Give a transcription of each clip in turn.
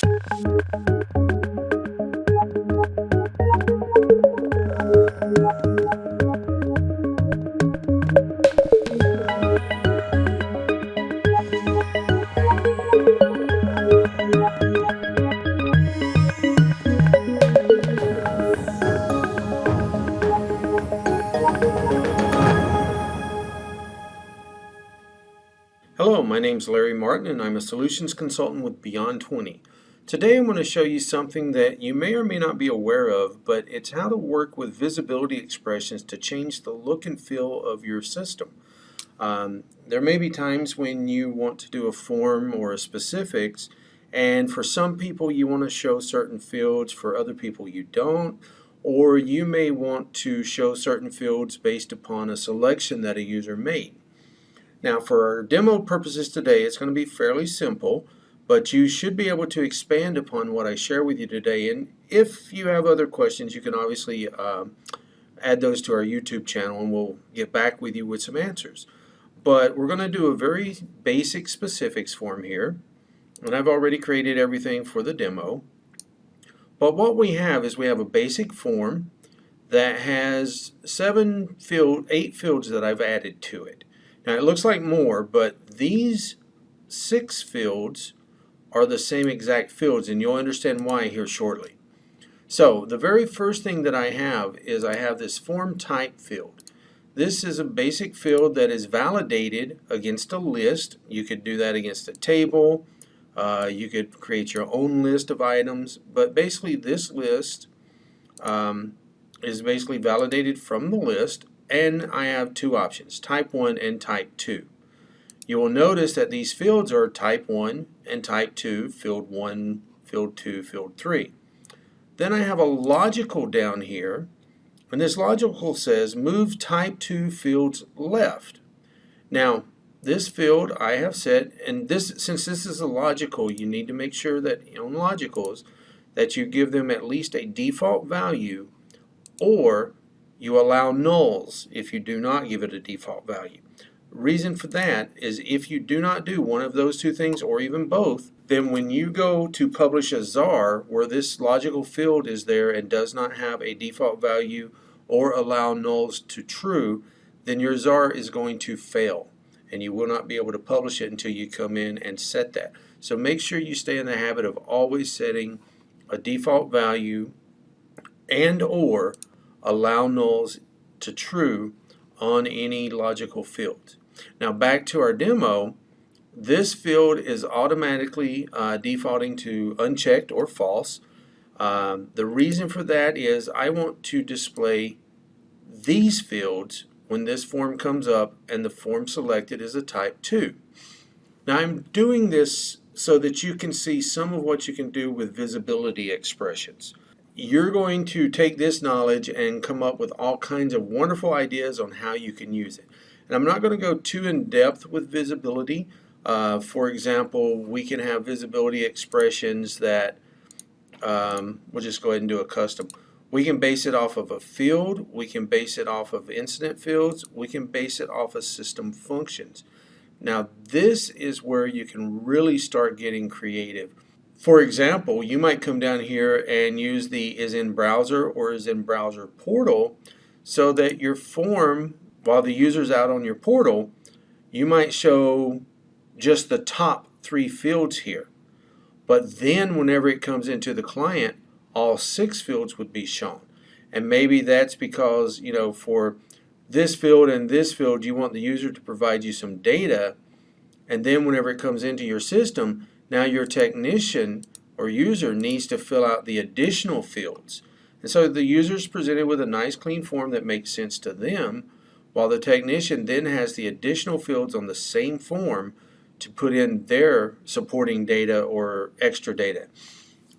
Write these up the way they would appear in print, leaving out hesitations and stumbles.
Hello, my name is Larry Martin and I'm a solutions consultant with Beyond 20. Today I'm going to show you something that you may or may not be aware of, but it's how to work with visibility expressions to change the look and feel of your system. There may be times when you want to do a form or a specifics, and for some people you want to show certain fields, for other people you don't, or you may want to show certain fields based upon a selection that a user made. Now, for our demo purposes today, it's going to be fairly simple, but you should be able to expand upon what I share with you today. And if you have other questions, you can obviously add those to our YouTube channel and we'll get back with you with some answers. But we're going to do a very basic specifics form here, and I've already created everything for the demo. But what we have is we have a basic form that has 8 fields that I've added to it. Now it looks like more, but these 6 fields are the same exact fields, and you'll understand why here shortly. So the very first thing that I have is I have this form type field. This is a basic field that is validated against a list. You could do that against a table. You could create your own list of items, but basically this list is basically validated from the list. And I have 2 options, type 1 and type 2. You will notice that these fields are type 1 and type 2, field 1, field 2, field 3. Then I have a logical down here, and this logical says move type 2 fields left. Now, this field I have set, and since this is a logical, you need to make sure that on logicals that you give them at least a default value, or you allow nulls if you do not give it a default value. Reason for that is if you do not do one of those 2 things or even both, then when you go to publish a ZAR where this logical field is there and does not have a default value or allow nulls to true, then your ZAR is going to fail and you will not be able to publish it until you come in and set that. So make sure you stay in the habit of always setting a default value and or allow nulls to true on any logical field. Now back to our demo, this field is automatically defaulting to unchecked or false. The reason for that is I want to display these fields when this form comes up and the form selected is a type 2. Now I'm doing this so that you can see some of what you can do with visibility expressions. You're going to take this knowledge and come up with all kinds of wonderful ideas on how you can use it. And I'm not going to go too in depth with visibility. For example, we can have visibility expressions that we'll just go ahead and do a custom. We can base it off of a field, we can base it off of incident fields, we can base it off of system functions. Now this is where you can really start getting creative. For example, you might come down here and use the is in browser or is in browser portal so that your form, while the user's out on your portal, you might show just the top 3 fields here. But then whenever it comes into the client, all 6 fields would be shown. And maybe that's because, you know, for this field and this field, you want the user to provide you some data, and then whenever it comes into your system, now your technician or user needs to fill out the additional fields. And so the user is presented with a nice clean form that makes sense to them, while the technician then has the additional fields on the same form to put in their supporting data or extra data.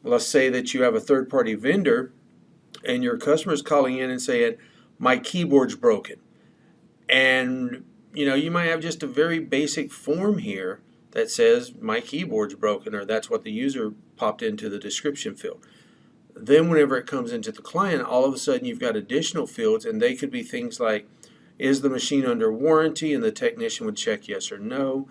Let's say that you have a third-party vendor and your customer is calling in and saying, my keyboard's broken. And you know, you might have just a very basic form here that says my keyboard's broken, or that's what the user popped into the description field. Then whenever it comes into the client, all of a sudden you've got additional fields, and they could be things like, is the machine under warranty? And the technician would check yes or no.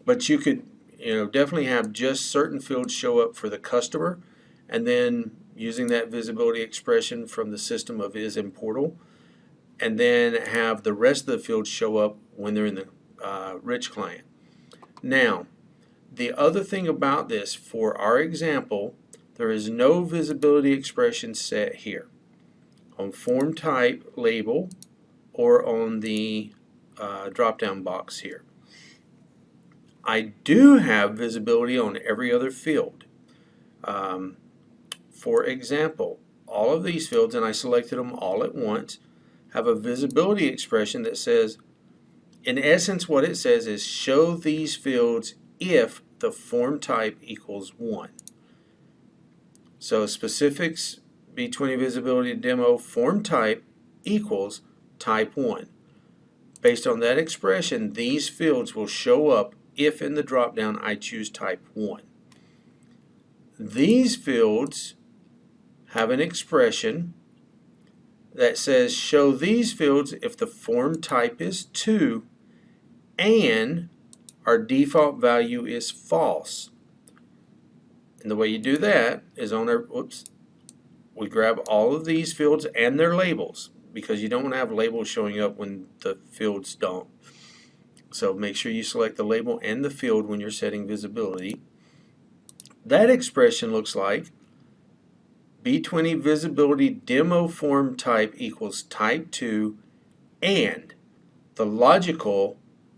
But you could definitely have just certain fields show up for the customer, and then using that visibility expression from the system of is in portal, and then have the rest of the fields show up when they're in the rich client. Now, the other thing about this, for our example, there is no visibility expression set here on form type label or on the drop-down box here. I do have visibility on every other field. For example, all of these fields, and I selected them all at once, have a visibility expression that says, in essence, what it says is show these fields if the form type equals 1. So specifics B20 visibility demo form type equals type 1. Based on that expression, these fields will show up if in the drop-down I choose type 1. These fields have an expression that says show these fields if the form type is 2 and our default value is false. And the way you do that is on our, we grab all of these fields and their labels, because you don't want to have labels showing up when the fields don't. So make sure you select the label and the field when you're setting visibility. That expression looks like B20 visibility demo form type equals type 2 and the logical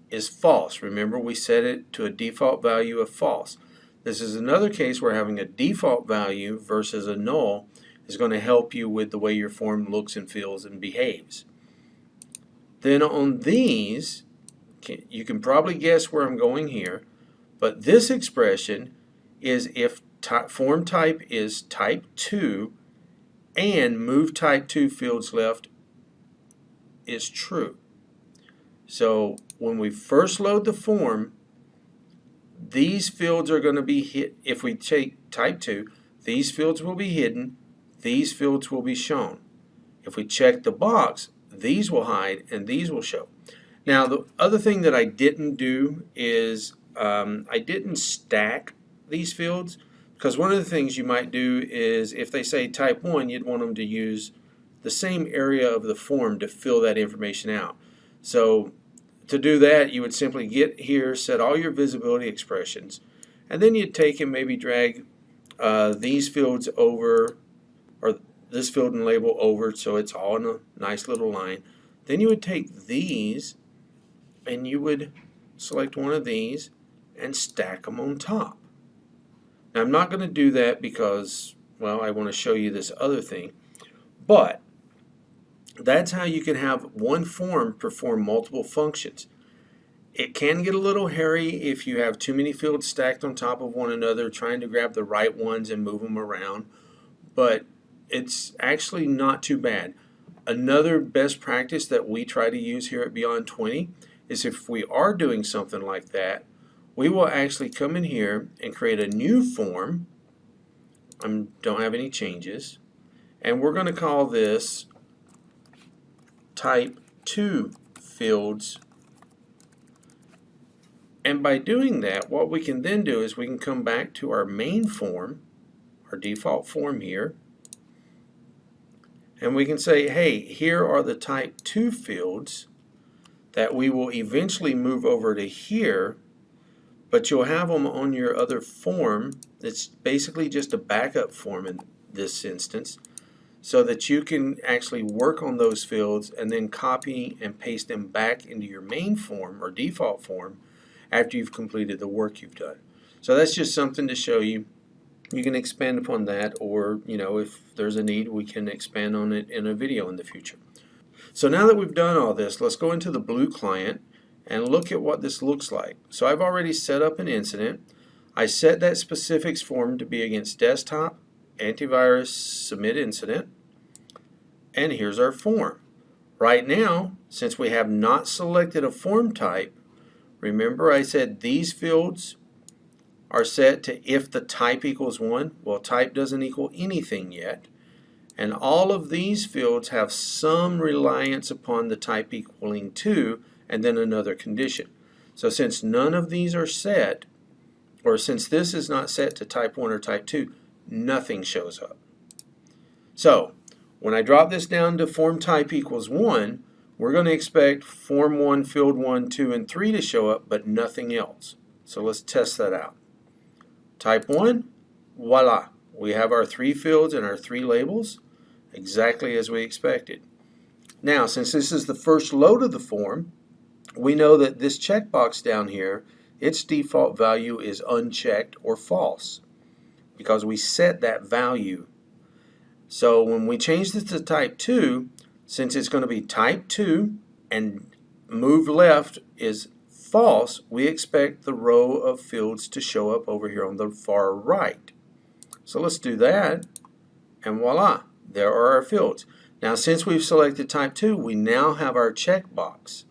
is false. Remember, we set it to a default value of false. This is another case where having a default value versus a null is going to help you with the way your form looks and feels and behaves. Then on these, you can probably guess where I'm going here, but this expression is if form type is type 2 and move type 2 fields left is true. So when we first load the form, these fields are going to be hit. If we take type 2, these fields will be hidden, these fields will be shown. If we check the box, these will hide and these will show. Now, the other thing that I didn't do is I didn't stack these fields, because one of the things you might do is if they say type 1, you'd want them to use the same area of the form to fill that information out. So to do that, you would simply get here, set all your visibility expressions, and then you'd take and maybe drag these fields over, or this field and label over, so it's all in a nice little line. Then you would take these and you would select one of these and stack them on top. Now, I'm not going to do that because, well, I want to show you this other thing, but that's how you can have one form perform multiple functions. It can get a little hairy if you have too many fields stacked on top of one another, trying to grab the right ones and move them around, but it's actually not too bad. Another best practice that we try to use here at Beyond 20 is if we are doing something like that, we will actually come in here and create a new form. I don't have any changes, and we're going to call this type 2 fields. And by doing that, what we can then do is we can come back to our main form, our default form here, and we can say, hey, here are the type 2 fields that we will eventually move over to here, but you'll have them on your other form. It's basically just a backup form in this instance, so that you can actually work on those fields and then copy and paste them back into your main form or default form after you've completed the work you've done. So that's just something to show you. You can expand upon that, or if there's a need, we can expand on it in a video in the future. So now that we've done all this, let's go into the Blue client and look at what this looks like. So I've already set up an incident. I set that specifics form to be against desktop, antivirus, submit incident, and here's our form. Right now, since we have not selected a form type, remember I said these fields are set to if the type equals 1. Well, type doesn't equal anything yet. And all of these fields have some reliance upon the type equaling 2 and then another condition. So since none of these are set, or since this is not set to type 1 or type 2, nothing shows up. So when I drop this down to form type equals 1, we're going to expect form 1, field 1, 2, and 3 to show up, but nothing else. So let's test that out. Type 1, voila, we have our 3 fields and our 3 labels, exactly as we expected. Now, since this is the first load of the form, we know that this checkbox down here, its default value is unchecked or false because we set that value. So when we change this to type 2, since it's going to be type 2 and move left is false, we expect the row of fields to show up over here on the far right. So let's do that, and voila, there are our fields. Now, since we've selected type 2, we now have our checkbox.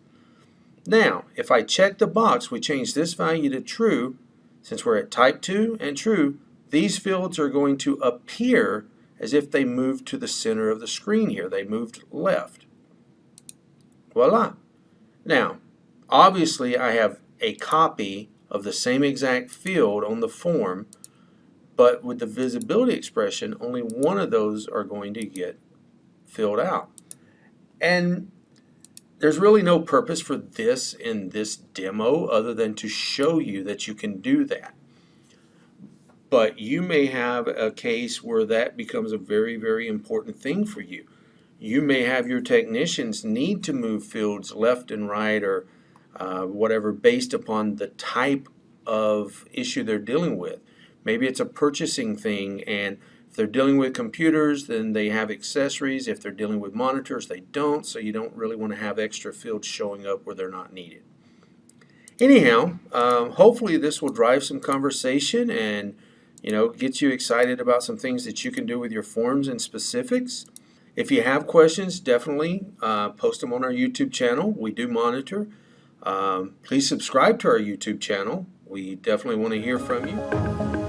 Now, if I check the box, we change this value to true. Since we're at type 2 and true, these fields are going to appear as if they moved to the center of the screen here. They moved left. Voila. Now, obviously, I have a copy of the same exact field on the form, but with the visibility expression, only one of those are going to get filled out. And there's really no purpose for this in this demo other than to show you that you can do that. But you may have a case where that becomes a very, very important thing for you. You may have your technicians need to move fields left and right or whatever based upon the type of issue they're dealing with. Maybe it's a purchasing thing, and if they're dealing with computers, then they have accessories. If they're dealing with monitors, they don't, so you don't really want to have extra fields showing up where they're not needed. Anyhow, hopefully this will drive some conversation and get you excited about some things that you can do with your forms and specifics. If you have questions, definitely post them on our YouTube channel. We do monitor. Please subscribe to our YouTube channel. We definitely want to hear from you.